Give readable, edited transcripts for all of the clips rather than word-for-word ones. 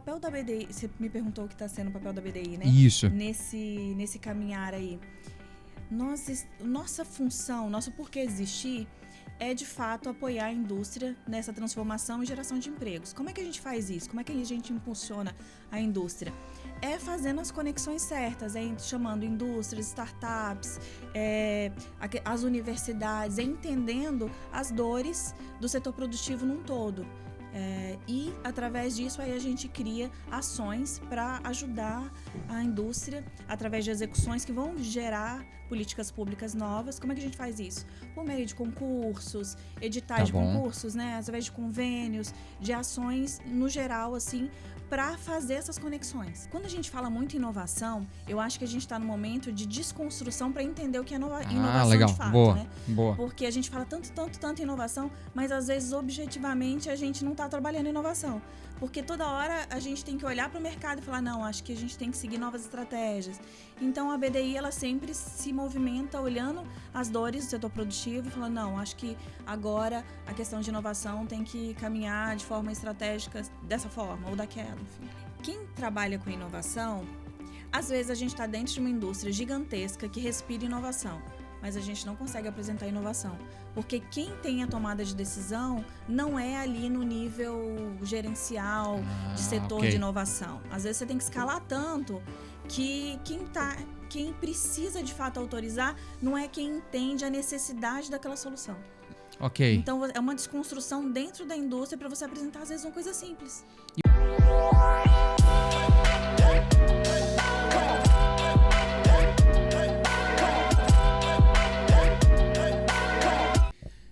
papel da BDI, você me perguntou o que está sendo o papel da BDI, né? Isso. Nesse caminhar aí. Nossa função, nosso porquê existir é, de fato, apoiar a indústria nessa transformação e geração de empregos. Como é que a gente faz isso? Como é que a gente impulsiona a indústria? É fazendo as conexões certas, chamando indústrias, startups, as universidades, entendendo as dores do setor produtivo num todo. E, através disso, aí a gente cria ações para ajudar a indústria, através de execuções que vão gerar políticas públicas novas. Como é que a gente faz isso? Por meio de concursos, editais de concursos, né? Através de convênios, de ações, no geral, assim, para fazer essas conexões. Quando a gente fala muito em inovação, eu acho que a gente está no momento de desconstrução para entender o que é inovação legal. de fato, Boa. né? Boa. Porque a gente fala tanto inovação, mas às vezes, objetivamente, a gente não está trabalhando inovação. Porque toda hora a gente tem que olhar para o mercado e falar, não, acho que a gente tem que seguir novas estratégias. Então, a BDI, ela sempre se movimenta olhando as dores do setor produtivo e falando, não, acho que agora a questão de inovação tem que caminhar de forma estratégica dessa forma ou daquela, enfim. Quem trabalha com inovação, às vezes a gente está dentro de uma indústria gigantesca que respira inovação, mas a gente não consegue apresentar inovação. Porque quem tem a tomada de decisão não é ali no nível gerencial de setor de inovação. Às vezes você tem que escalar tanto que quem precisa de fato autorizar não é quem entende a necessidade daquela solução. Ok. Então é uma desconstrução dentro da indústria para você apresentar às vezes uma coisa simples.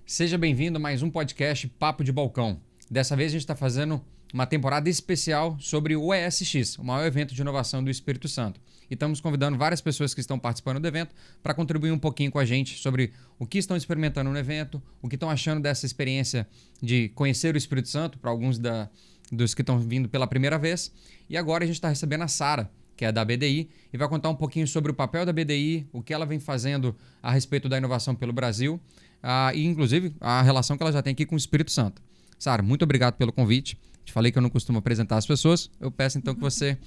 Seja bem-vindo a mais um podcast Papo de Balcão. Dessa vez a gente está fazendo uma temporada especial sobre o ESX, o maior evento de inovação do Espírito Santo. E estamos convidando várias pessoas que estão participando do evento para contribuir um pouquinho com a gente sobre o que estão experimentando no evento, o que estão achando dessa experiência de conhecer o Espírito Santo, para alguns dos que estão vindo pela primeira vez. E agora a gente está recebendo a Sara, que é da BDI, e vai contar um pouquinho sobre o papel da BDI, o que ela vem fazendo a respeito da inovação pelo Brasil, e inclusive a relação que ela já tem aqui com o Espírito Santo. Sara, muito obrigado pelo convite. Te falei que eu não costumo apresentar as pessoas. Eu peço então que você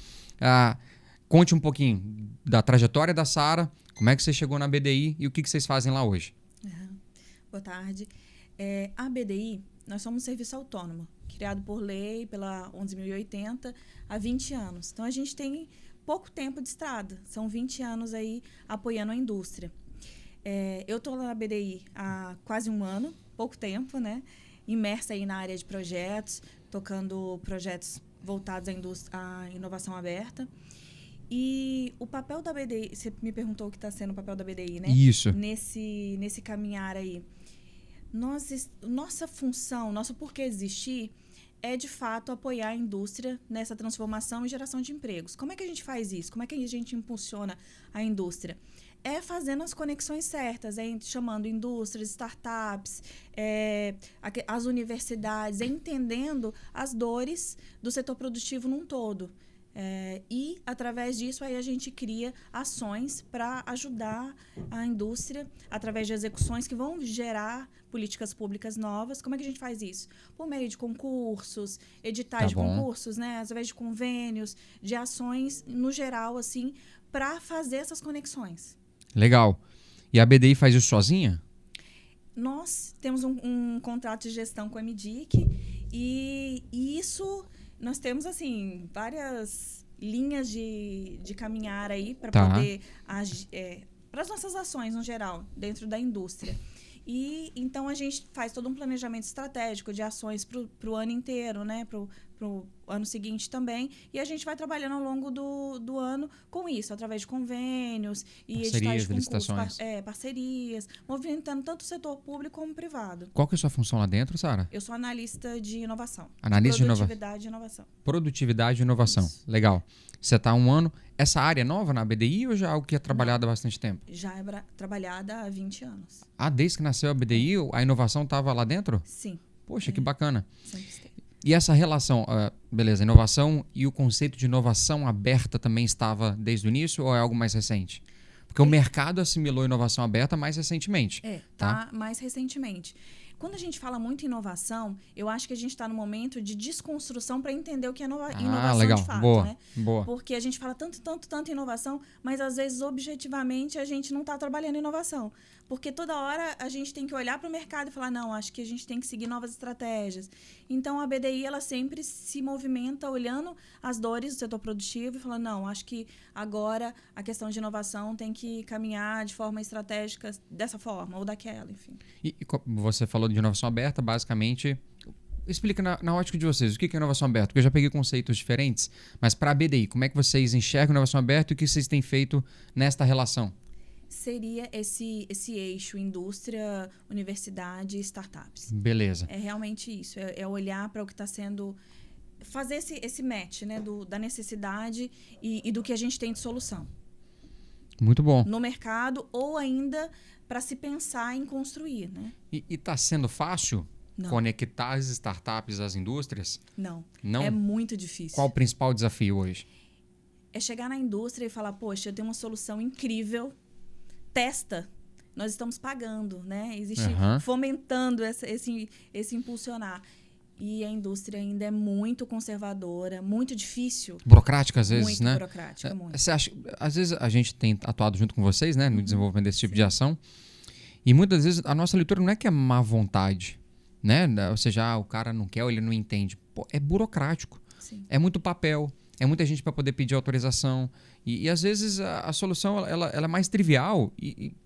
conte um pouquinho da trajetória da Sara, como é que você chegou na BDI e o que vocês fazem lá hoje. Boa tarde. A BDI, nós somos um serviço autônomo, criado por lei, pela 11.080, há 20 anos. Então, a gente tem pouco tempo de estrada. São 20 anos aí apoiando a indústria. Eu estou na BDI há quase um ano, pouco tempo, né? Imersa aí na área de projetos, tocando projetos voltados à inovação aberta. E o papel da BDI, você me perguntou o que está sendo o papel da BDI, né? Isso. Nesse caminhar aí. Nossa função, nosso porquê existir é, de fato, apoiar a indústria nessa transformação e geração de empregos. Como é que a gente faz isso? Como é que a gente impulsiona a indústria? É fazendo as conexões certas, chamando indústrias, startups, as universidades, entendendo as dores do setor produtivo num todo. E, através disso, aí a gente cria ações para ajudar a indústria, através de execuções que vão gerar políticas públicas novas. Como é que a gente faz isso? Por meio de concursos, editais de concursos, né? Através de convênios, de ações, no geral, assim, para fazer essas conexões. Legal. E a BDI faz isso sozinha? Nós temos um contrato de gestão com a MDIC e isso... Nós temos, assim, várias linhas de caminhar aí para poder para as nossas ações, no geral, dentro da indústria. E, então, a gente faz todo um planejamento estratégico de ações para o ano inteiro, né? Para o ano seguinte também. E a gente vai trabalhando ao longo do ano com isso, através de convênios e editais de concursos, parcerias, movimentando tanto o setor público como o privado. Qual que é a sua função lá dentro, Sara? Eu sou analista de inovação. Analista de produtividade e inovação. Produtividade e inovação. Isso. Legal. Você está há um ano. Essa área é nova na BDI ou já é algo que é trabalhado há bastante tempo? Já é trabalhada há 20 anos. Desde que nasceu a BDI, a inovação estava lá dentro? Sim. Poxa, que bacana. Sempre esteve. E essa relação, beleza, inovação e o conceito de inovação aberta também estava desde o início ou é algo mais recente? Porque o mercado assimilou inovação aberta mais recentemente. Tá mais recentemente. Quando a gente fala muito em inovação, eu acho que a gente está no momento de desconstrução para entender o que é inovação legal. de fato, Boa. né? Boa. Porque a gente fala tanto inovação, mas às vezes, objetivamente, a gente não está trabalhando inovação. Porque toda hora a gente tem que olhar para o mercado e falar, não, acho que a gente tem que seguir novas estratégias. Então, a BDI, ela sempre se movimenta olhando as dores do setor produtivo e falando, não, acho que agora a questão de inovação tem que caminhar de forma estratégica dessa forma ou daquela, enfim. E você falou de inovação aberta, basicamente. Explica na ótica de vocês, o que é inovação aberta? Porque eu já peguei conceitos diferentes, mas para a BDI, como é que vocês enxergam inovação aberta e o que vocês têm feito nesta relação? Seria esse eixo indústria, universidade e startups. Beleza. É realmente isso, é olhar para o que está sendo... Fazer esse match, né, da necessidade e do que a gente tem de solução. Muito bom. No mercado ou ainda para se pensar em construir, né? E está sendo fácil conectar as startups às indústrias? Não. Não? É muito difícil. Qual o principal desafio hoje? É chegar na indústria e falar, poxa, eu tenho uma solução incrível, testa. Nós estamos pagando, né? Existe fomentando esse impulsionar. E a indústria ainda é muito conservadora, muito difícil. Burocrática, às vezes, né? Muito burocrática, muito. Você acha, às vezes a gente tem atuado junto com vocês, né? No desenvolvimento desse tipo de ação. E muitas vezes a nossa leitura não é que é má vontade, né? Ou seja, o cara não quer ou ele não entende. Pô, é burocrático. Sim. É muito papel. É muita gente para poder pedir autorização. E às vezes a solução ela é mais trivial.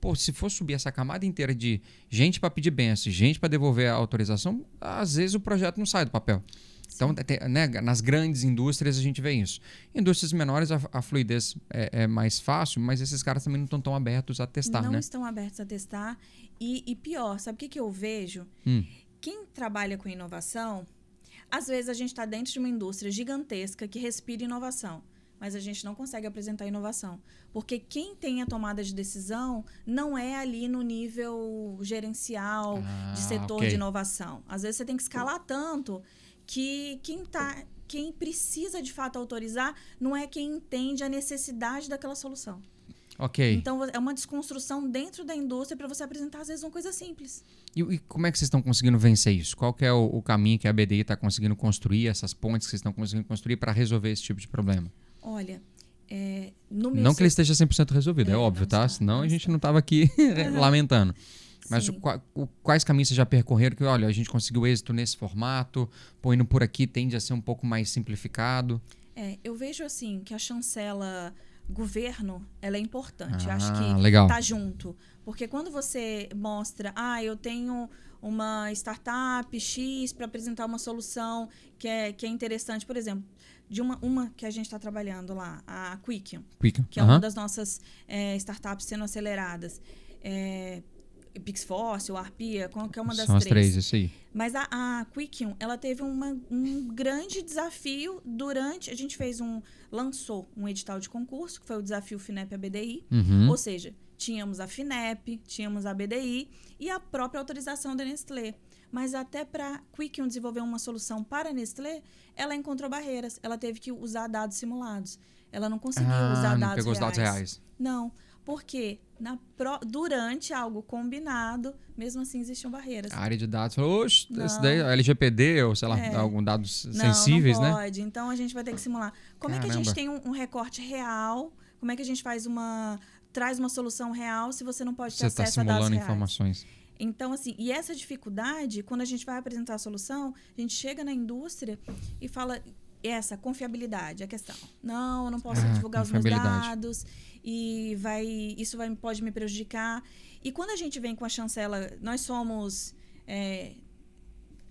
Pô, se for subir essa camada inteira de gente para pedir benção, gente para devolver a autorização, às vezes o projeto não sai do papel. Sim. Então, né, nas grandes indústrias a gente vê isso. Em indústrias menores a fluidez é mais fácil, mas esses caras também não estão tão abertos a testar, não né? estão abertos a testar. E pior, sabe o que eu vejo? Quem trabalha com inovação... Às vezes a gente está dentro de uma indústria gigantesca que respira inovação, mas a gente não consegue apresentar inovação. Porque quem tem a tomada de decisão não é ali no nível gerencial de setor de inovação. Às vezes você tem que escalar tanto que quem precisa de fato autorizar não é quem entende a necessidade daquela solução. Ok. Então, é uma desconstrução dentro da indústria para você apresentar, às vezes, uma coisa simples. E como é que vocês estão conseguindo vencer isso? Qual que é o caminho que a BDI está conseguindo construir, essas pontes que vocês estão conseguindo construir para resolver esse tipo de problema? Olha, no meu... Não que ele esteja 100% resolvido, é óbvio, tá? Senão a gente não estava aqui lamentando. Mas quais caminhos vocês já percorreram que, olha, a gente conseguiu êxito nesse formato, pô, indo por aqui tende a ser um pouco mais simplificado? Eu vejo, assim, que a chancela... governo, ela é importante. Eu acho que tá junto. Porque quando você mostra, eu tenho uma startup X para apresentar uma solução que é interessante, por exemplo, de uma que a gente está trabalhando lá, a Quicken, que é uma das nossas startups sendo aceleradas. Pixforce ou Arpia, que é uma das três. São as três, isso aí. Mas a Quicken, ela teve um grande desafio durante... A gente lançou um edital de concurso, que foi o desafio FINEP-ABDI. Ou seja, tínhamos a FINEP, tínhamos a BDI e a própria autorização da Nestlé. Mas até para a Quicken desenvolver uma solução para a Nestlé, ela encontrou barreiras. Ela teve que usar dados simulados. Ela não conseguiu usar dados reais. Não pegou os dados reais. Não. Porque durante algo combinado, mesmo assim existiam barreiras. A área de dados falou, oxe, esse daí é LGPD ou sei lá, algum dados sensíveis, não pode. Né? Então a gente vai ter que simular. Como é que a gente tem um recorte real? Como é que a gente traz uma solução real se você não pode ter acesso a dados reais? Você está simulando informações. Então, assim, e essa dificuldade, quando a gente vai apresentar a solução, a gente chega na indústria e fala... Essa confiabilidade é a questão. Não, eu não posso divulgar os meus dados e isso pode me prejudicar. E quando a gente vem com a chancela, nós somos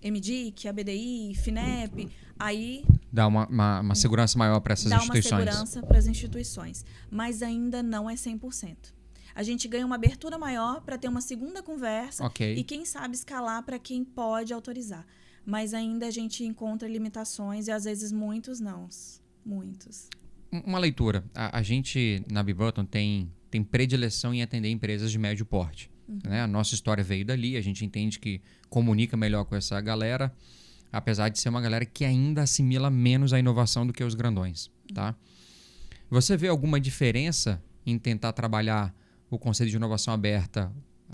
MDIC, a BDI, FINEP, aí... Dá uma segurança maior para essas instituições. Dá uma segurança para as instituições, mas ainda não é 100%. A gente ganha uma abertura maior para ter uma segunda conversa e, quem sabe, escalar para quem pode autorizar. Mas ainda a gente encontra limitações e, às vezes, muitos não. Muitos. Uma leitura. A gente, na B-Button, tem predileção em atender empresas de médio porte. Né? A nossa história veio dali, a gente entende que comunica melhor com essa galera, apesar de ser uma galera que ainda assimila menos a inovação do que os grandões. Tá? Você vê alguma diferença em tentar trabalhar o conceito de inovação aberta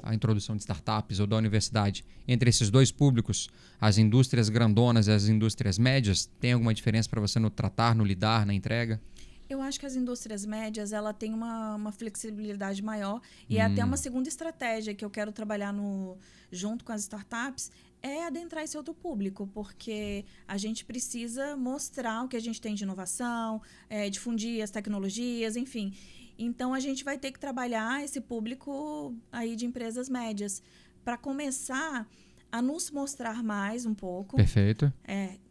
a introdução de startups ou da universidade entre esses dois públicos, as indústrias grandonas e as indústrias médias, tem alguma diferença para você no tratar, no lidar, na entrega? Eu acho que as indústrias médias ela tem uma flexibilidade maior e é até uma segunda estratégia que eu quero trabalhar junto com as startups é adentrar esse outro público, porque a gente precisa mostrar o que a gente tem de inovação, difundir as tecnologias, enfim. Então, a gente vai ter que trabalhar esse público aí de empresas médias para começar a nos mostrar mais um pouco. Perfeito.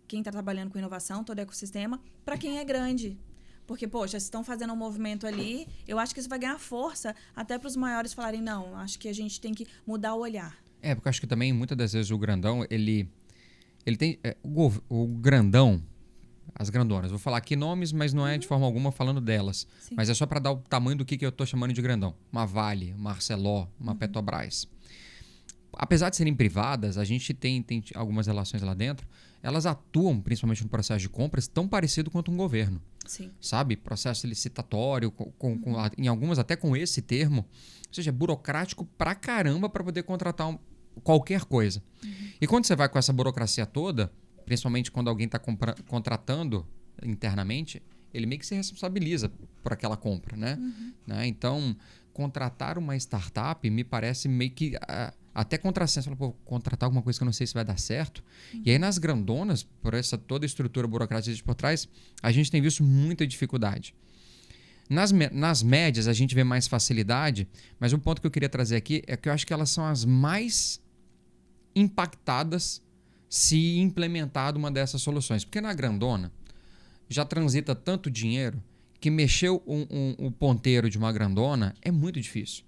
Quem está trabalhando com inovação, todo o ecossistema, para quem é grande. Porque, poxa, se estão fazendo um movimento ali, eu acho que isso vai ganhar força até para os maiores falarem, não, acho que a gente tem que mudar o olhar. Porque eu acho que também, muitas das vezes, o grandão, ele tem... o grandão, as grandonas, vou falar aqui nomes, mas não é de forma alguma falando delas. Sim. Mas é só para dar o tamanho do que eu estou chamando de grandão. Uma Vale, uma Arcelor, uma Petrobras. Apesar de serem privadas, a gente tem algumas relações lá dentro, elas atuam, principalmente no processo de compras, tão parecido quanto um governo. Sim. Sabe? Processo licitatório, em algumas até com esse termo. Ou seja, é burocrático pra caramba para poder contratar qualquer coisa. E quando você vai com essa burocracia toda, principalmente quando alguém está contratando internamente, ele meio que se responsabiliza por aquela compra, né? Então, contratar uma startup me parece meio que... até contrassenso, contratar alguma coisa que eu não sei se vai dar certo. E aí nas grandonas, por essa toda a estrutura burocrática por trás, a gente tem visto muita dificuldade. Nas médias a gente vê mais facilidade, mas um ponto que eu queria trazer aqui é que eu acho que elas são as mais impactadas se implementado uma dessas soluções. Porque na grandona já transita tanto dinheiro que mexer o ponteiro de uma grandona é muito difícil.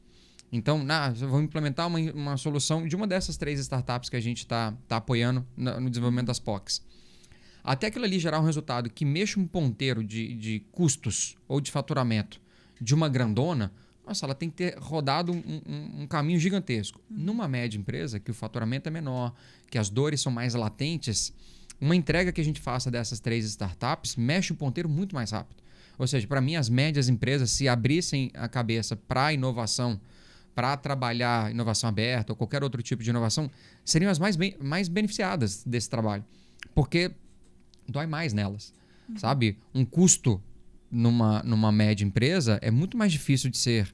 Então, vamos implementar uma solução de uma dessas 3 startups que a gente está apoiando no desenvolvimento das POCs. Até aquilo ali gerar um resultado que mexa um ponteiro de custos ou de faturamento de uma grandona, nossa, ela tem que ter rodado um caminho gigantesco. Numa média empresa, que o faturamento é menor, que as dores são mais latentes, uma entrega que a gente faça dessas 3 startups mexe o ponteiro muito mais rápido. Ou seja, para mim, as médias empresas, se abrissem a cabeça para a inovação, para trabalhar inovação aberta ou qualquer outro tipo de inovação, seriam as mais beneficiadas desse trabalho. Porque dói mais nelas, sabe? Um custo numa média empresa é muito mais difícil de ser...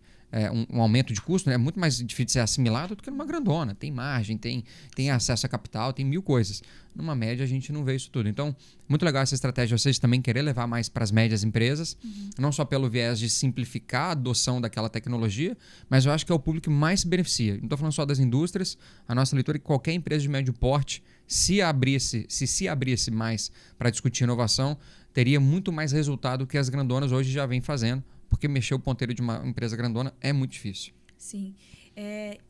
um aumento de custo, né? É muito mais difícil de ser assimilado do que numa grandona. Tem margem, tem acesso a capital, tem 1000 coisas. Numa média a gente não vê isso tudo. Então, muito legal essa estratégia de vocês também querer levar mais para as médias empresas, não só pelo viés de simplificar a adoção daquela tecnologia, mas eu acho que é o público que mais se beneficia. Não estou falando só das indústrias, a nossa leitura é que qualquer empresa de médio porte, se abrisse mais para discutir inovação, teria muito mais resultado que as grandonas hoje já vêm fazendo, porque mexer o ponteiro de uma empresa grandona é muito difícil. Sim.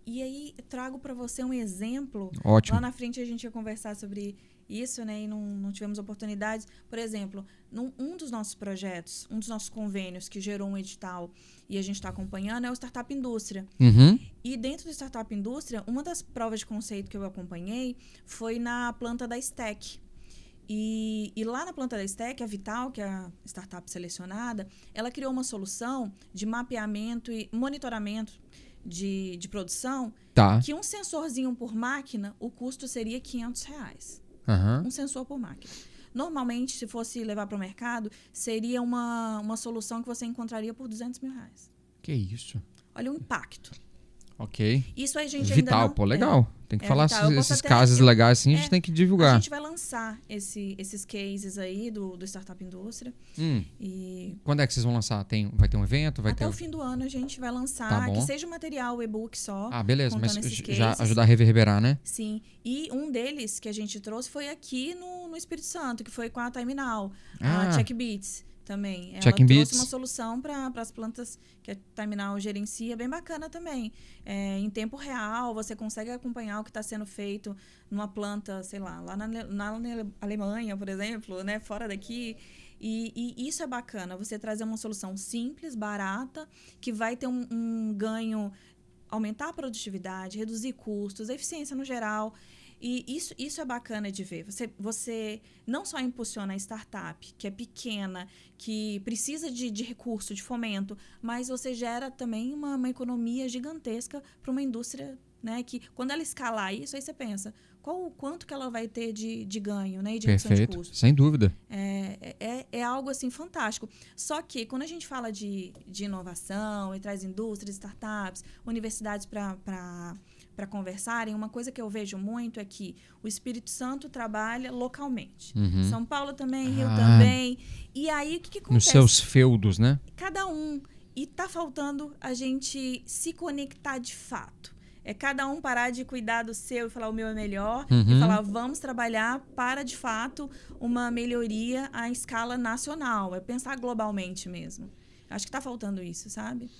E aí, trago para você um exemplo. Ótimo. Lá na frente a gente ia conversar sobre isso, né? E não tivemos oportunidades. Por exemplo, um dos nossos projetos, um dos nossos convênios que gerou um edital e a gente está acompanhando é o Startup Indústria. E dentro do Startup Indústria, uma das provas de conceito que eu acompanhei foi na planta da Stack. E lá na planta da Stack, a Vital, que é a startup selecionada, ela criou uma solução de mapeamento e monitoramento de produção, que um sensorzinho por máquina, o custo seria R$500. Um sensor por máquina. Normalmente, se fosse levar para o mercado, seria uma solução que você encontraria por R$200 mil. Que isso? Olha o impacto. Ok. Isso a gente Vital, ainda não... Pô, legal. Tem que falar Vital. esses casos legais assim, a gente tem que divulgar. A gente vai lançar esses cases aí do Startup Indústria. E quando é que vocês vão lançar? Vai ter um evento? Até o fim do ano a gente vai lançar, que seja um material, e-book só. Beleza, mas já ajudar a reverberar, né? Sim. E um deles que a gente trouxe foi aqui no Espírito Santo, que foi com a Time Now, a CheckBeats. Também. Ela trouxe uma solução para as plantas que a Time Now gerencia, bem bacana também. Em tempo real, você consegue acompanhar o que está sendo feito numa planta, sei lá na Alemanha, por exemplo, né, fora daqui. E isso é bacana, você trazer uma solução simples, barata, que vai ter um ganho, aumentar a produtividade, reduzir custos, a eficiência no geral. E isso é bacana de ver. Você não só impulsiona a startup, que é pequena, que precisa de recurso, de fomento, mas você gera também uma economia gigantesca para uma indústria né? Que quando ela escalar isso, aí você pensa, quanto que ela vai ter de ganho, né? E de redução de Perfeito, custo. sem dúvida. É algo assim fantástico. Só que quando a gente fala de inovação e traz indústrias, startups, universidades para conversarem, uma coisa que eu vejo muito é que o Espírito Santo trabalha localmente. Uhum. São Paulo também, Rio também. E aí, o que acontece? Nos seus feudos, né? Cada um. E tá faltando a gente se conectar de fato. É cada um parar de cuidar do seu e falar o meu é melhor. E falar, vamos trabalhar para, de fato, uma melhoria à escala nacional. É pensar globalmente mesmo. Acho que tá faltando isso, sabe?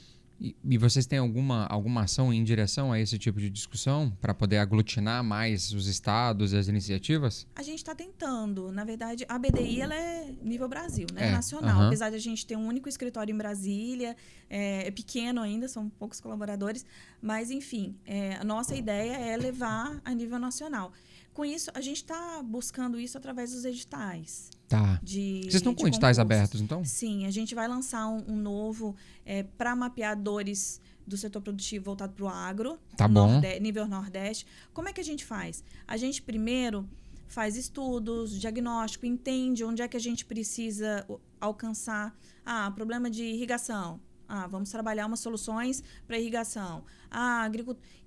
E vocês têm alguma ação em direção a esse tipo de discussão para poder aglutinar mais os estados e as iniciativas? A gente está tentando. Na verdade, a BDI ela é nível Brasil, né? Nacional. Uhum. Apesar de a gente ter um único escritório em Brasília, é pequeno ainda, são poucos colaboradores. Mas, enfim, a nossa ideia é levar a nível nacional. Com isso, a gente está buscando isso através dos editais. Tá. Vocês estão com editais abertos, então? Sim, a gente vai lançar um novo para mapear dores do setor produtivo voltado para o agro, tá bom. Nível Nordeste. Como é que a gente faz? A gente primeiro faz estudos, diagnóstico, entende onde é que a gente precisa alcançar. Problema de irrigação. Vamos trabalhar umas soluções para irrigação.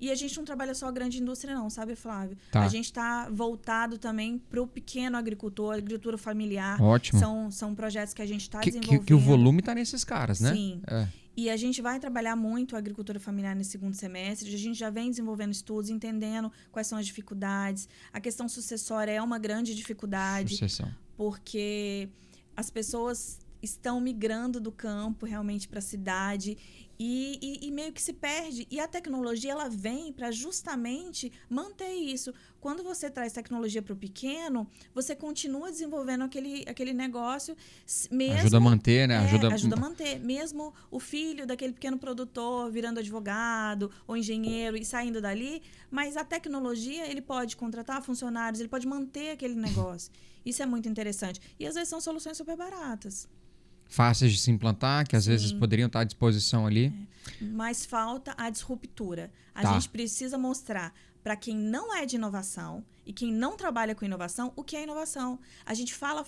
E a gente não trabalha só a grande indústria não, sabe, Flávio? Tá. A gente está voltado também para o pequeno agricultor, agricultura familiar. Ótimo. São projetos que a gente está desenvolvendo. Que o volume está nesses caras, né? Sim. E a gente vai trabalhar muito a agricultura familiar nesse segundo semestre. A gente já vem desenvolvendo estudos, entendendo quais são as dificuldades. A questão sucessória é uma grande dificuldade. Sucessão. Porque as pessoas estão migrando do campo realmente para a cidade e meio que se perde. E a tecnologia ela vem para justamente manter isso. Quando você traz tecnologia para o pequeno, você continua desenvolvendo aquele negócio. Mesmo, ajuda a manter, né? Ajuda a manter. Mesmo o filho daquele pequeno produtor virando advogado ou engenheiro e saindo dali, mas a tecnologia ele pode contratar funcionários, ele pode manter aquele negócio. Isso é muito interessante. E às vezes são soluções super baratas. Fáceis de se implantar, que às vezes poderiam estar à disposição ali. Mas falta a disruptura. A Tá. gente precisa mostrar para quem não é de inovação e quem não trabalha com inovação o que é inovação. A gente fala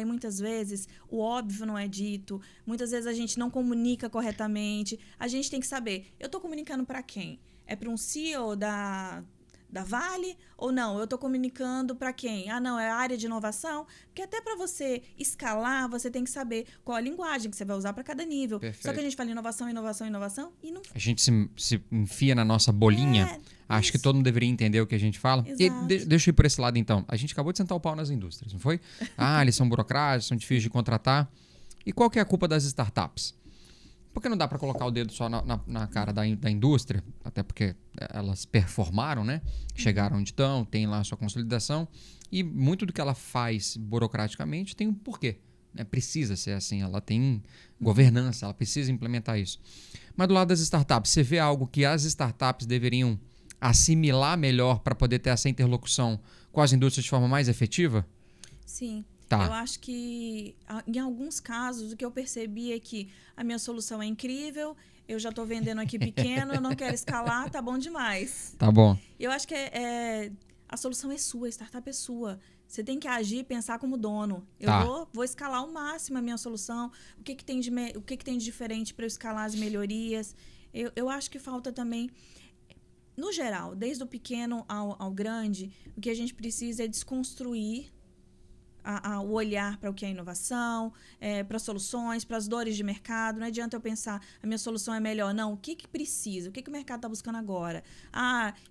e muitas vezes o óbvio não é dito. Muitas vezes a gente não comunica corretamente. A gente tem que saber, eu estou comunicando para quem? É para um CEO da Vale ou não? Eu estou comunicando para quem? Não, é a área de inovação. Porque até para você escalar, você tem que saber qual a linguagem que você vai usar para cada nível. Perfeito. Só que a gente fala inovação e não... A gente se enfia na nossa bolinha. Acho que todo mundo deveria entender o que a gente fala. Exato. E deixa eu ir por esse lado, então. A gente acabou de sentar o pau nas indústrias, não foi? Eles são burocráticos, são difíceis de contratar. E qual que é a culpa das startups? Porque não dá para colocar o dedo só na cara da indústria, até porque elas performaram, né? Chegaram onde estão, tem lá a sua consolidação. E muito do que ela faz burocraticamente tem um porquê. Né? Precisa ser assim, ela tem governança, ela precisa implementar isso. Mas do lado das startups, você vê algo que as startups deveriam assimilar melhor para poder ter essa interlocução com as indústrias de forma mais efetiva? Sim. Tá. Eu acho que, em alguns casos, o que eu percebi é que a minha solução é incrível, eu já estou vendendo aqui pequeno, eu não quero escalar, tá bom demais. Tá bom. Eu acho que a solução é sua, a startup é sua. Você tem que agir e pensar como dono. Eu vou escalar ao máximo a minha solução. O que tem de diferente para eu escalar as melhorias? Eu acho que falta também... No geral, desde o pequeno ao grande, o que a gente precisa é desconstruir o olhar para o que é inovação, para soluções, para as dores de mercado. Não adianta eu pensar, a minha solução é melhor. Não, o que precisa? O que o mercado está buscando agora?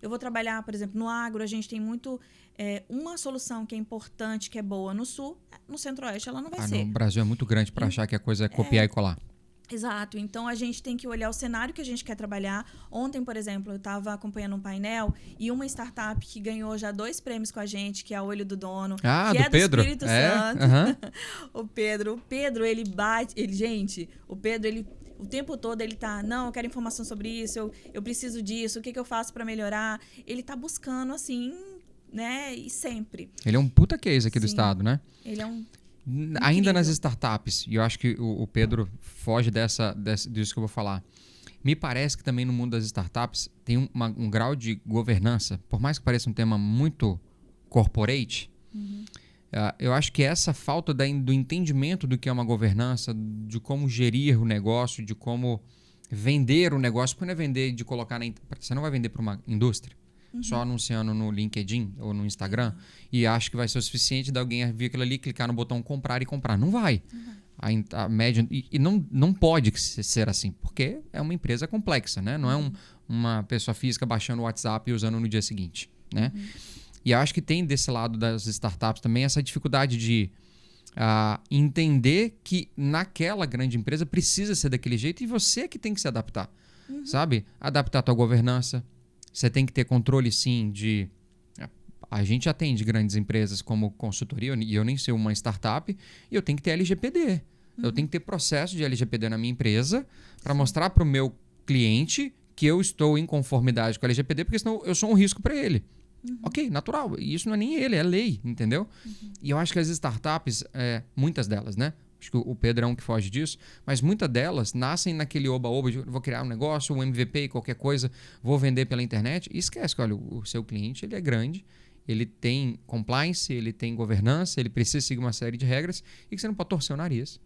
Eu vou trabalhar, por exemplo, no agro, a gente tem muito... uma solução que é importante, que é boa no sul, no centro-oeste ela não vai ser. No Brasil é muito grande para achar que a coisa é copiar e colar. Exato. Então, a gente tem que olhar o cenário que a gente quer trabalhar. Ontem, por exemplo, eu estava acompanhando um painel e uma startup que ganhou já 2 prêmios com a gente, que é a Olho do Dono, que do Pedro? do Espírito Santo. Uhum. O Pedro, ele bate... o Pedro, o tempo todo ele tá... Não, eu quero informação sobre isso, eu preciso disso, o que eu faço para melhorar? Ele tá buscando, assim, né? E sempre. Ele é um puta case aqui do estado, né? Ele é um... Ainda nas startups, e eu acho que o Pedro foge disso que eu vou falar. Me parece que também no mundo das startups tem um grau de governança, por mais que pareça um tema muito corporate, eu acho que essa falta do entendimento do que é uma governança, de como gerir o negócio, de como vender o negócio, porque não é vender de colocar você não vai vender para uma indústria, só anunciando no LinkedIn ou no Instagram, e acho que vai ser o suficiente de alguém vir aquilo ali, clicar no botão comprar e comprar. Não vai. A média, e não pode ser assim, porque é uma empresa complexa, né? Não é uma pessoa física baixando o WhatsApp e usando no dia seguinte, né? E eu acho que tem desse lado das startups também essa dificuldade de entender que naquela grande empresa precisa ser daquele jeito e você é que tem que se adaptar, sabe? Adaptar a tua governança. Você tem que ter controle, sim, de... A gente atende grandes empresas como consultoria, e eu nem sou uma startup, e eu tenho que ter LGPD. Eu tenho que ter processo de LGPD na minha empresa para mostrar para o meu cliente que eu estou em conformidade com a LGPD, porque senão eu sou um risco para ele. Ok, natural. E isso não é nem ele, é lei, entendeu? E eu acho que as startups, muitas delas, né? Acho que o Pedro é um que foge disso, mas muitas delas nascem naquele oba-oba de vou criar um negócio, um MVP, qualquer coisa, vou vender pela internet. E esquece que, olha, o seu cliente ele é grande, ele tem compliance, ele tem governança, ele precisa seguir uma série de regras e que você não pode torcer o nariz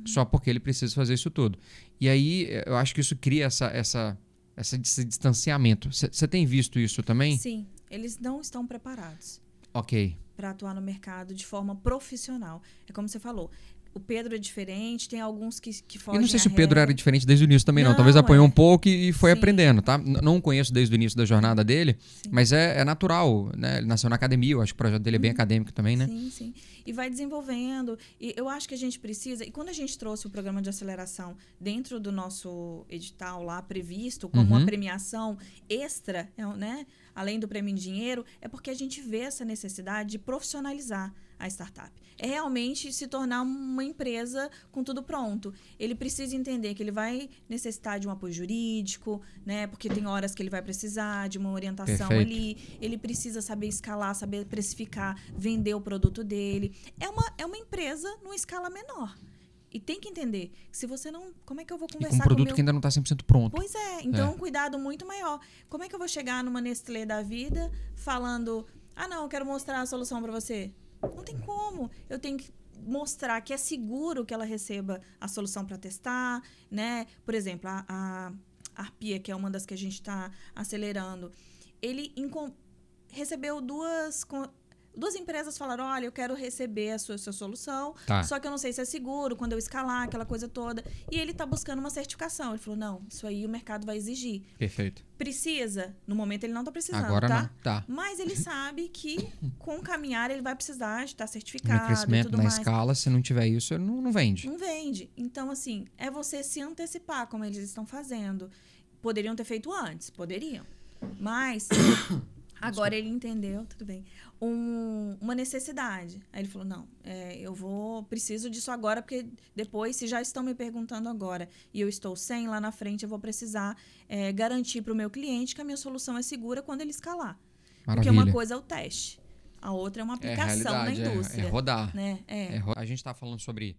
só porque ele precisa fazer isso tudo. E aí eu acho que isso cria esse distanciamento. Você tem visto isso também? Sim, eles não estão preparados. Ok. Para atuar no mercado de forma profissional. É como você falou. O Pedro é diferente, tem alguns que fogem. Eu não sei se à o Pedro regra. era diferente desde o início também, não. Não, Talvez apanhou um pouco e foi Sim. aprendendo, tá? Não conheço desde o início da jornada dele, Sim. mas é natural, né? Ele nasceu na academia, eu acho que o projeto dele é bem acadêmico também, né? Sim, sim. E vai desenvolvendo. E eu acho que a gente precisa... E quando a gente trouxe o programa de aceleração dentro do nosso edital lá previsto, como uma premiação extra, né? Além do prêmio em dinheiro, é porque a gente vê essa necessidade de profissionalizar a startup. É realmente se tornar uma empresa com tudo pronto. Ele precisa entender que ele vai necessitar de um apoio jurídico, né? Porque tem horas que ele vai precisar de uma orientação Perfeito. ali. Ele precisa saber escalar, saber precificar, vender o produto dele. É uma empresa numa escala menor. E tem que entender que se você não... Como é que eu vou E conversar com um com o produto meu... que ainda não está 100% pronto. Pois é. Então, um cuidado muito maior. Como é que eu vou chegar numa Nestlé da vida falando... não, eu quero mostrar a solução para você. Não tem como. Eu tenho que mostrar que é seguro que ela receba a solução para testar, né? Por exemplo, a Arpia, que é uma das que a gente está acelerando, ele recebeu duas empresas falaram, olha, eu quero receber a sua solução, só que eu não sei se é seguro, quando eu escalar, aquela coisa toda. E ele está buscando uma certificação. Ele falou, não, isso aí o mercado vai exigir. Perfeito. Precisa? No momento ele não está precisando, Agora tá? não, tá. Mas ele sabe que com o caminhar ele vai precisar de estar certificado No crescimento, e tudo na mais. escala, se não tiver isso, ele não vende. Não vende. Então, assim, é você se antecipar, como eles estão fazendo. Poderiam ter feito antes? Poderiam. Mas... Agora ele entendeu, tudo bem, uma necessidade. Aí ele falou, não, preciso disso agora, porque depois, se já estão me perguntando agora e eu estou sem, lá na frente eu vou precisar garantir para o meu cliente que a minha solução é segura quando ele escalar. Maravilha. Porque uma coisa é o teste, a outra é uma aplicação na indústria. É rodar. Né? A gente está falando sobre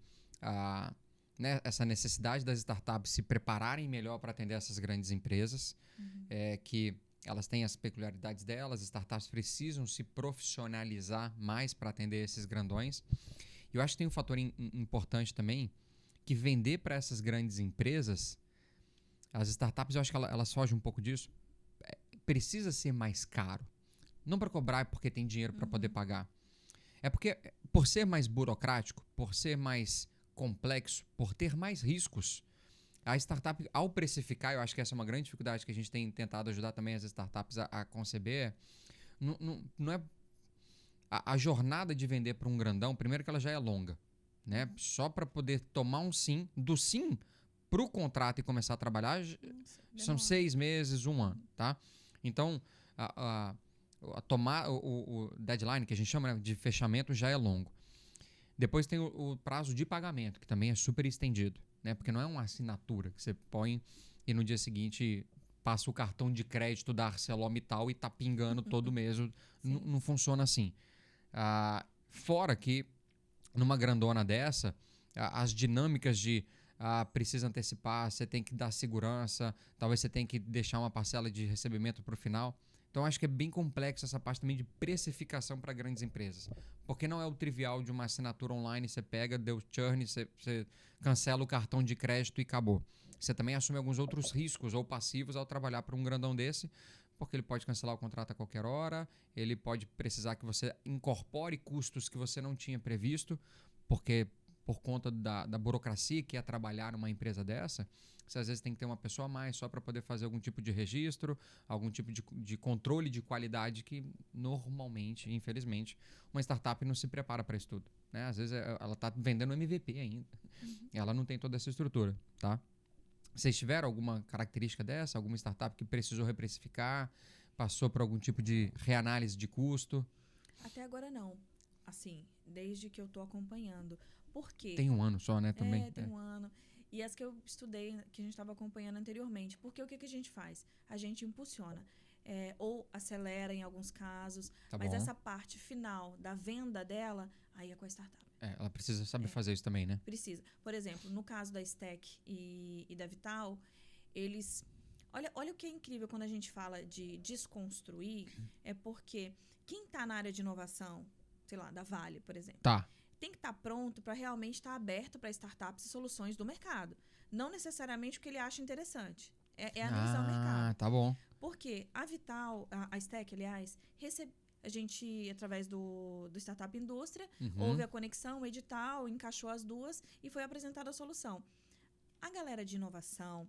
né, essa necessidade das startups se prepararem melhor para atender essas grandes empresas, que... Elas têm as peculiaridades delas, startups precisam se profissionalizar mais para atender esses grandões. E eu acho que tem um fator importante também, que vender para essas grandes empresas, as startups, eu acho que elas fogem um pouco disso, precisa ser mais caro. Não para cobrar porque tem dinheiro para poder pagar. É porque, por ser mais burocrático, por ser mais complexo, por ter mais riscos, a startup, ao precificar, eu acho que essa é uma grande dificuldade que a gente tem tentado ajudar também as startups a conceber, não é... A jornada de vender para um grandão, primeiro que ela já é longa, né? Só para poder tomar um sim, do sim para o contrato e começar a trabalhar, são 6 meses, 1 ano, tá? Então, o deadline, que a gente chama, né, de fechamento, já é longo. Depois tem o prazo de pagamento, que também é super estendido. Né? Porque não é uma assinatura que você põe e no dia seguinte passa o cartão de crédito da ArcelorMittal e tá pingando todo mês. Não funciona assim. Fora que numa grandona dessa, as dinâmicas de precisa antecipar, você tem que dar segurança, talvez você tenha que deixar uma parcela de recebimento para o final. Então, acho que é bem complexo essa parte também de precificação para grandes empresas. Porque não é o trivial de uma assinatura online, você pega, deu churn, você cancela o cartão de crédito e acabou. Você também assume alguns outros riscos ou passivos ao trabalhar para um grandão desse, porque ele pode cancelar o contrato a qualquer hora, ele pode precisar que você incorpore custos que você não tinha previsto, porque por conta da burocracia que é trabalhar numa empresa dessa, você às vezes tem que ter uma pessoa a mais só para poder fazer algum tipo de registro, algum tipo de controle de qualidade que normalmente, infelizmente, uma startup não se prepara para isso tudo. Né? Às vezes ela está vendendo MVP ainda. Ela não tem toda essa estrutura. Tá? Vocês tiveram alguma característica dessa? Alguma startup que precisou reprecificar? Passou por algum tipo de reanálise de custo? Até agora não. Assim, desde que eu tô acompanhando. Por quê? Tem um ano só, né? Também. Tem um ano. E as que eu estudei, que a gente estava acompanhando anteriormente. Porque o que a gente faz? A gente impulsiona. Ou acelera em alguns casos. Tá mas bom. essa parte final da venda dela, aí é com a startup. Ela precisa saber fazer isso também, né? Precisa. Por exemplo, no caso da Stack e da Vital, eles... Olha o que é incrível quando a gente fala de desconstruir, é porque quem está na área de inovação, sei lá, da Vale, por exemplo, Tá. tem que estar pronto para realmente estar aberto para startups e soluções do mercado. Não necessariamente o que ele acha interessante. É analisar o mercado. Tá bom. Porque a Vital, a Stack, aliás, a gente, através do Startup Indústria, houve a conexão, o edital, encaixou as duas e foi apresentada a solução. A galera de inovação,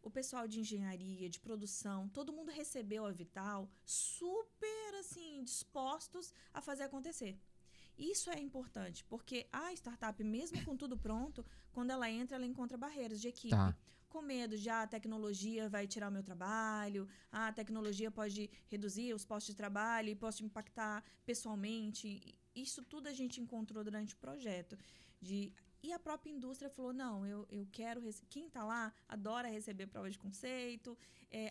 o pessoal de engenharia, de produção, todo mundo recebeu a Vital super, assim, dispostos a fazer acontecer. Isso é importante, porque a startup, mesmo com tudo pronto, quando ela entra, ela encontra barreiras de equipe. Tá. Com medo de a tecnologia vai tirar o meu trabalho, a tecnologia pode reduzir os postos de trabalho e pode impactar pessoalmente. Isso tudo a gente encontrou durante o projeto. E a própria indústria falou, não, eu quero... Quem está lá adora receber prova de conceito,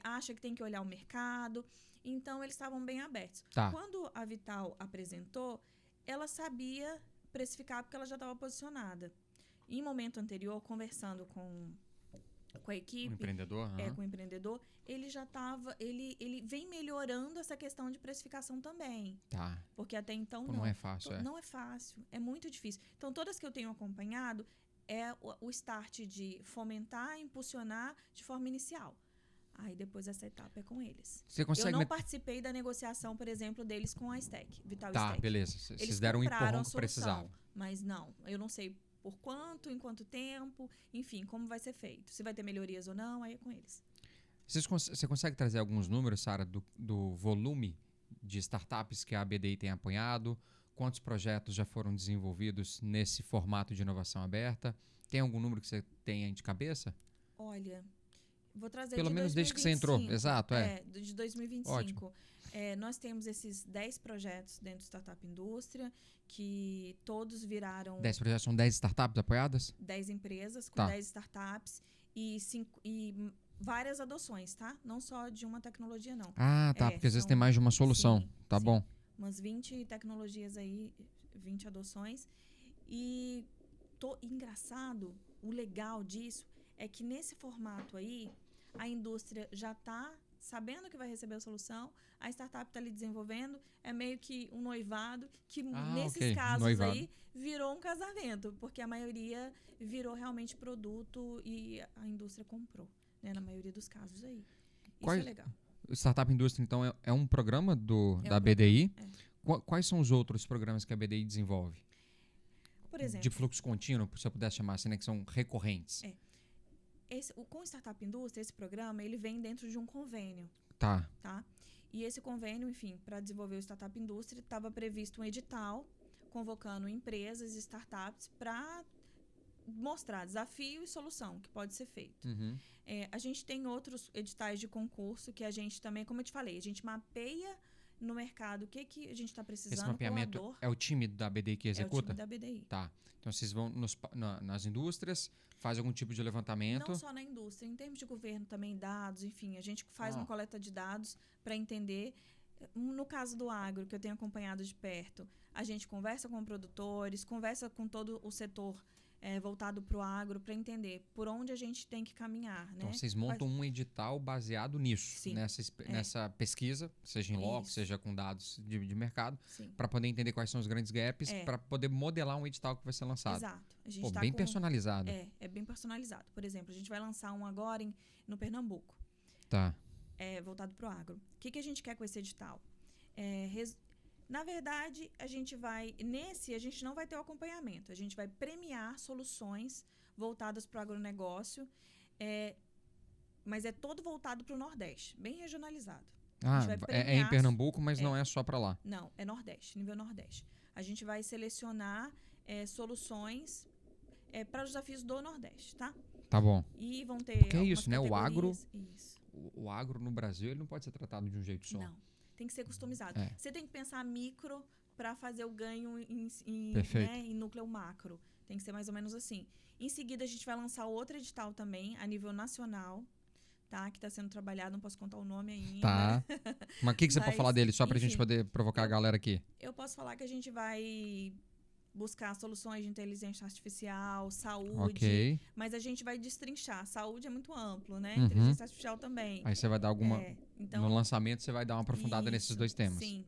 acha que tem que olhar o mercado. Então, eles estavam bem abertos. Tá. Quando a Vital apresentou, ela sabia precificar porque ela já estava posicionada. Em momento anterior, conversando com a equipe, Um empreendedor, com o empreendedor, ele já estava... Ele vem melhorando essa questão de precificação também. Tá. Porque até então Não é fácil, Não é fácil, é muito difícil. Então, todas que eu tenho acompanhado é o start de fomentar, impulsionar de forma inicial. Aí depois essa etapa é com eles. Você consegue... Eu não participei da negociação, por exemplo, deles com a Stack, Vital Tá, Stack. beleza. Eles Vocês deram um compraram empurrão que precisava. Mas não, eu não sei por quanto, em quanto tempo, enfim, como vai ser feito. Se vai ter melhorias ou não, aí é com eles. Você consegue trazer alguns números, Sara, do volume de startups que a BDI tem apoiado? Quantos projetos já foram desenvolvidos nesse formato de inovação aberta? Tem algum número que você tenha de cabeça? Olha, vou trazer pelo de menos 2025. Desde que você entrou, exato, de 2025. Ótimo. Nós temos esses 10 projetos dentro do Startup Indústria, que todos viraram... 10 projetos, são 10 startups apoiadas? 10 empresas com Tá. 10 startups e várias adoções, tá? Não só de uma tecnologia, não. Ah, tá, porque às vezes tem mais de uma solução. Sim, Tá sim. bom. Umas 20 tecnologias aí, 20 adoções. E engraçado, o legal disso é que nesse formato aí, a indústria já está sabendo que vai receber a solução, a startup está ali desenvolvendo, é meio que um noivado, que nesses ok. casos Noivado. aí virou um casamento, porque a maioria virou realmente produto e a indústria comprou, né? Na maioria dos casos aí. Isso é legal. Startup Indústria, então, é um programa da um BDI. programa, Quais são os outros programas que a BDI desenvolve? Por exemplo, De fluxo contínuo, se eu pudesse chamar assim, né, que são recorrentes. com o Startup Indústria, esse programa, ele vem dentro de um convênio. Tá. Tá? E esse convênio, enfim, para desenvolver o Startup Indústria, estava previsto um edital convocando empresas e startups para mostrar desafio e solução que pode ser feito. Uhum. A gente tem outros editais de concurso que a gente também, como eu te falei, a gente mapeia no mercado o que a gente está precisando. Esse mapeamento colador, é o time da BDI que executa? É o time da BDI. Tá. Então vocês vão nas indústrias, fazem algum tipo de levantamento. Não só na indústria, em termos de governo também, dados, enfim, a gente faz uma coleta de dados para entender. No caso do agro, que eu tenho acompanhado de perto, a gente conversa com produtores, conversa com todo o setor voltado para o agro, para entender por onde a gente tem que caminhar. Então, né? vocês montam um edital baseado nisso, Sim. nessa pesquisa, seja em loco, Isso. seja com dados de mercado, Sim. para poder entender quais são os grandes gaps, para poder modelar um edital que vai ser lançado. Exato. A gente Pô, tá bem personalizado. É bem personalizado. Por exemplo, a gente vai lançar um agora no Pernambuco, Tá. voltado para o agro. O que a gente quer com esse edital? Na verdade, a gente não vai ter o acompanhamento. A gente vai premiar soluções voltadas para o agronegócio, mas é todo voltado para o Nordeste, bem regionalizado. Ah, é em Pernambuco, mas não é só para lá. Não, é Nordeste, nível Nordeste. A gente vai selecionar soluções para os desafios do Nordeste, tá? Tá bom. E vão ter Porque é isso, né? O agro, o agro no Brasil ele não pode ser tratado de um jeito só. Não, tem que ser customizado. Você tem que pensar micro para fazer o ganho em núcleo macro. Tem que ser mais ou menos assim. Em seguida, a gente vai lançar outro edital também, a nível nacional, tá? Que está sendo trabalhado, não posso contar o nome ainda. Tá. Mas o que você pode falar dele, só para a gente poder provocar a galera aqui? Eu posso falar que a gente vai buscar soluções de inteligência artificial, saúde, mas a gente vai destrinchar. Saúde é muito amplo, né? Inteligência artificial também. Aí você vai dar alguma... no lançamento você vai dar uma aprofundada nesses dois temas. Sim,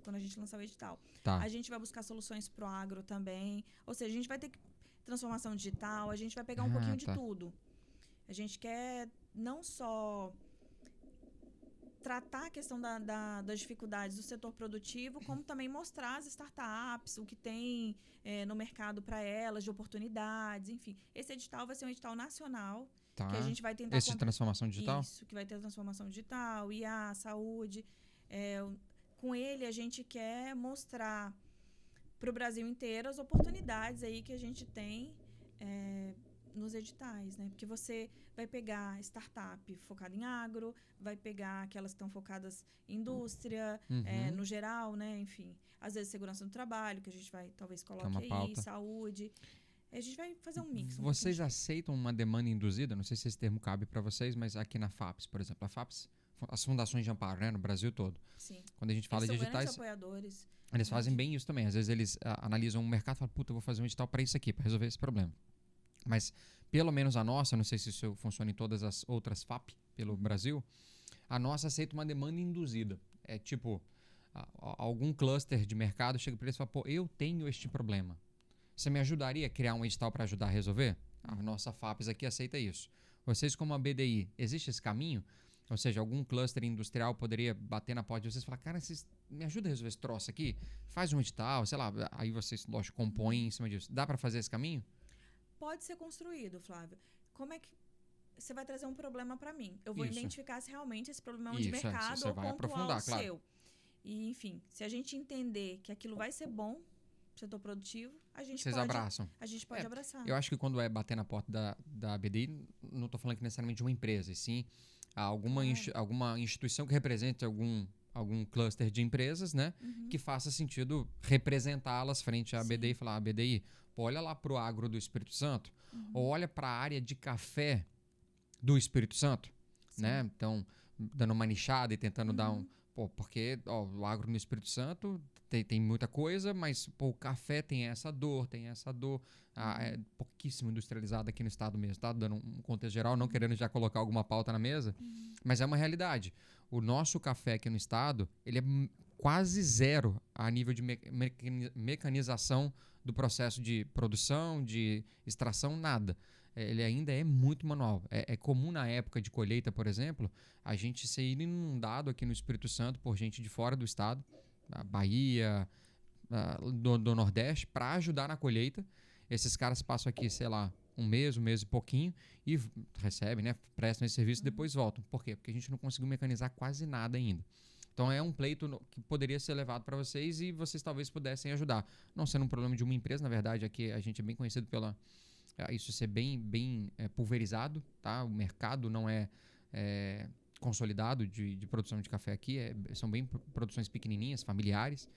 quando a gente lançar o edital. Tá. A gente vai buscar soluções pro agro também. Ou seja, a gente vai ter transformação digital, a gente vai pegar um pouquinho de tudo. A gente quer não só tratar a questão das dificuldades do setor produtivo, como também mostrar as startups, o que tem no mercado para elas, de oportunidades, enfim. Esse edital vai ser um edital nacional, que a gente vai tentar... Esse de transformação digital? Isso, que vai ter transformação digital, IA, saúde. Com ele, a gente quer mostrar para o Brasil inteiro as oportunidades aí que a gente tem nos editais, né? Porque você vai pegar startup focada em agro, vai pegar aquelas que estão focadas em indústria, no geral, né? Enfim, às vezes segurança do trabalho, que a gente vai, talvez, coloque aí, pauta. Saúde. A gente vai fazer um mix. Vocês aceitam uma demanda induzida? Não sei se esse termo cabe para vocês, mas aqui na FAPES, por exemplo. A FAPES, as fundações de amparo, né? No Brasil todo. Sim. Quando a gente fala de editais... apoiadores. Eles fazem bem isso também. Às vezes eles analisam o mercado e falam, puta, eu vou fazer um edital para isso aqui, para resolver esse problema. Mas, pelo menos a nossa, não sei se isso funciona em todas as outras FAP pelo Brasil, a nossa aceita uma demanda induzida. É tipo, algum cluster de mercado chega para eles e fala, pô, eu tenho este problema. Você me ajudaria a criar um edital para ajudar a resolver? A nossa FAPES aqui aceita isso. Vocês, como a BDI, existe esse caminho? Ou seja, algum cluster industrial poderia bater na porta de vocês e falar, cara, vocês me ajudam a resolver esse troço aqui? Faz um edital, sei lá, aí vocês, lógico, compõem em cima disso. Dá para fazer esse caminho? Pode ser construído, Flávio. Como é que você vai trazer um problema para mim? Eu vou identificar se realmente esse problema é um de mercado ou pontual seu. E, enfim, se a gente entender que aquilo vai ser bom pro setor produtivo, a gente abraçam. A gente pode abraçar. Eu acho que quando bater na porta da BDI, não estou falando que necessariamente de uma empresa, e sim alguma instituição que represente algum cluster de empresas, né? Que faça sentido representá-las frente à BDI e falar, BDI, pô, olha lá pro agro do Espírito Santo, ou olha para a área de café do Espírito Santo, né? Então, dando uma nichada e tentando dar um... Pô, porque o agro no Espírito Santo tem muita coisa, mas o café tem essa dor. É pouquíssimo industrializado aqui no estado mesmo, tá? Dando um contexto geral, não querendo já colocar alguma pauta na mesa, mas é uma realidade. O nosso café aqui no estado, ele é quase zero a nível de mecanização do processo de produção, de extração, nada. Ele ainda é muito manual. É comum na época de colheita, por exemplo, a gente ser inundado aqui no Espírito Santo por gente de fora do estado, da Bahia, do Nordeste, para ajudar na colheita. Esses caras passam aqui, sei lá, um mês e pouquinho e recebem, né? Prestam esse serviço e depois voltam. Por quê? Porque a gente não conseguiu mecanizar quase nada ainda. Então é um pleito que poderia ser levado para vocês e vocês talvez pudessem ajudar. Não sendo um problema de uma empresa, na verdade, aqui a gente é bem conhecido pela... isso ser bem pulverizado, tá? O mercado não é consolidado de produção de café aqui, são bem produções pequenininhas, familiares,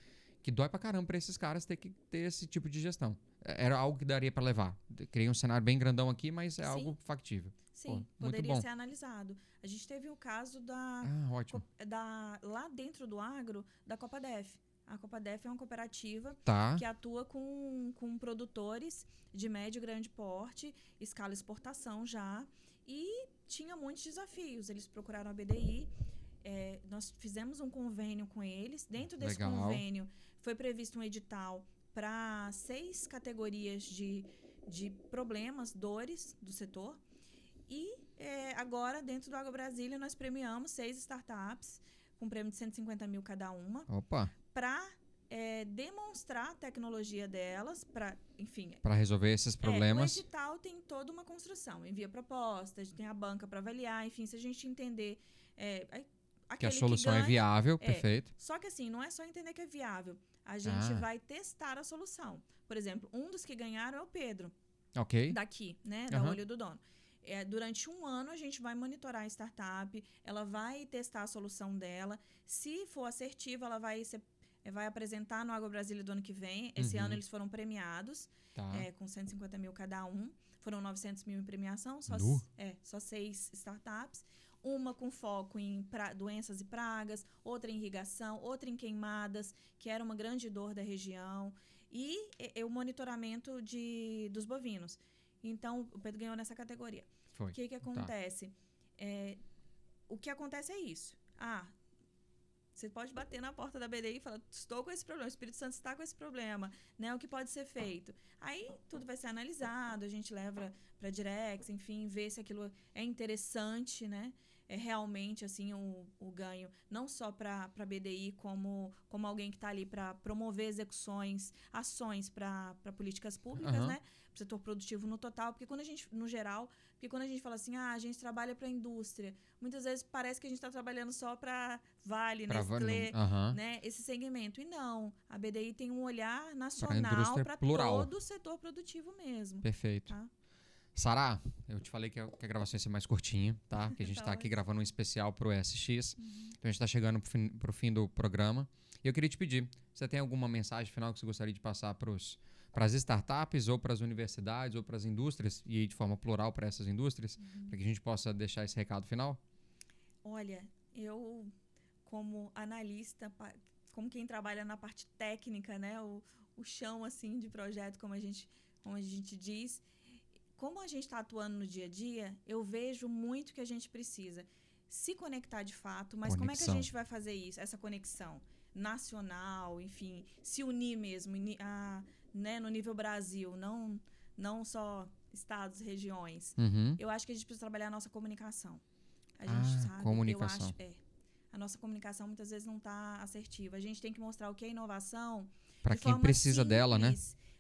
que dói pra caramba pra esses caras ter que ter esse tipo de gestão. Era algo que daria para levar. Criei um cenário bem grandão aqui, mas é algo factível. Sim, poderia ser analisado. A gente teve o caso ótimo. lá dentro do agro, da Copa DF. A Copadef é uma cooperativa Tá. que atua com produtores de médio e grande porte, escala exportação já, e tinha muitos desafios. Eles procuraram a BDI, nós fizemos um convênio com eles. Dentro desse Legal. convênio foi previsto um edital para 6 categorias de problemas, dores do setor. E agora, dentro do AgroBrasília, nós premiamos 6 startups com prêmio de 150 mil cada uma, Opa. para demonstrar a tecnologia delas, para, enfim... Para resolver esses problemas. O edital tem toda uma construção. Envia propostas, tem a banca para avaliar, enfim, se a gente entender... que a solução é viável, perfeito. Só que assim, não é só entender que é viável. A gente vai testar a solução. Por exemplo, um dos que ganharam é o Pedro. Ok. Daqui, né? Da Olho do Dono. Durante um ano, a gente vai monitorar a startup, ela vai testar a solução dela. Se for assertiva, ela vai apresentar no AgroBrasília do ano que vem. Esse ano eles foram premiados, com 150 mil cada um. Foram 900 mil em premiação, só 6 startups. Uma com foco em doenças e pragas, outra em irrigação, outra em queimadas, que era uma grande dor da região. E o monitoramento dos bovinos. Então, o Pedro ganhou nessa categoria. Foi. O que acontece? O que acontece é isso. Você pode bater na porta da BDI e falar, estou com esse problema, o Espírito Santo está com esse problema, né? O que pode ser feito? Aí tudo vai ser analisado, a gente leva para a Direx, enfim, ver se aquilo é interessante, né? É realmente assim o ganho, não só para a BDI, como alguém que está ali para promover execuções, ações para políticas públicas, né? Para o setor produtivo no total, porque quando a gente, no geral, quando a gente fala assim, a gente trabalha para a indústria, muitas vezes parece que a gente está trabalhando só para Vale, Nestlé, né? Esse segmento. E não, a BDI tem um olhar nacional para todo o setor produtivo mesmo. Perfeito. Tá? Sara, eu te falei que a gravação ia ser mais curtinha, tá? Que a gente está aqui gravando um especial pro ESX. Então a gente está chegando pro fim do programa. E eu queria te pedir, você tem alguma mensagem final que você gostaria de passar para as startups, ou para as universidades, ou para as indústrias, e de forma plural para essas indústrias, para que a gente possa deixar esse recado final? Olha, eu, como analista, como quem trabalha na parte técnica, né? O chão assim de projeto, como a gente diz, como a gente está atuando no dia a dia, eu vejo muito que a gente precisa se conectar de fato, mas como é que a gente vai fazer isso, essa conexão nacional, enfim, se unir mesmo, né, no nível Brasil, não só estados, regiões. Eu acho que a gente precisa trabalhar a nossa comunicação. A gente sabe, comunicação. Eu acho, a nossa comunicação muitas vezes não está assertiva. A gente tem que mostrar o que é inovação para quem precisa simples, dela, né?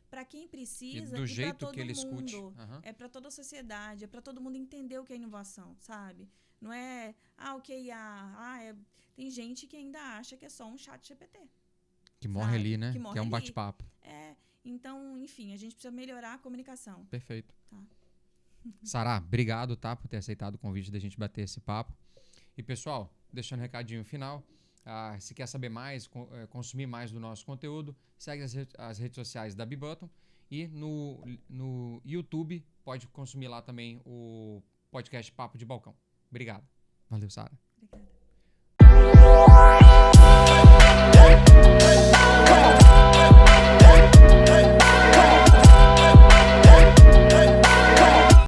Para quem precisa e do jeito todo que ele mundo. escute. É para toda a sociedade, é para todo mundo entender o que é inovação, sabe? Não é, o que é IA? Tem gente que ainda acha que é só um chat GPT. Que morre ali, né? Que é um bate-papo. Então, enfim, a gente precisa melhorar a comunicação. Perfeito. Tá. Sara, obrigado, tá, por ter aceitado o convite da gente bater esse papo. E, pessoal, deixando um recadinho final, se quer saber mais, consumir mais do nosso conteúdo, segue as redes sociais da Bibutton e no YouTube pode consumir lá também o podcast Papo de Balcão. Obrigado. Valeu, Sara. Obrigada.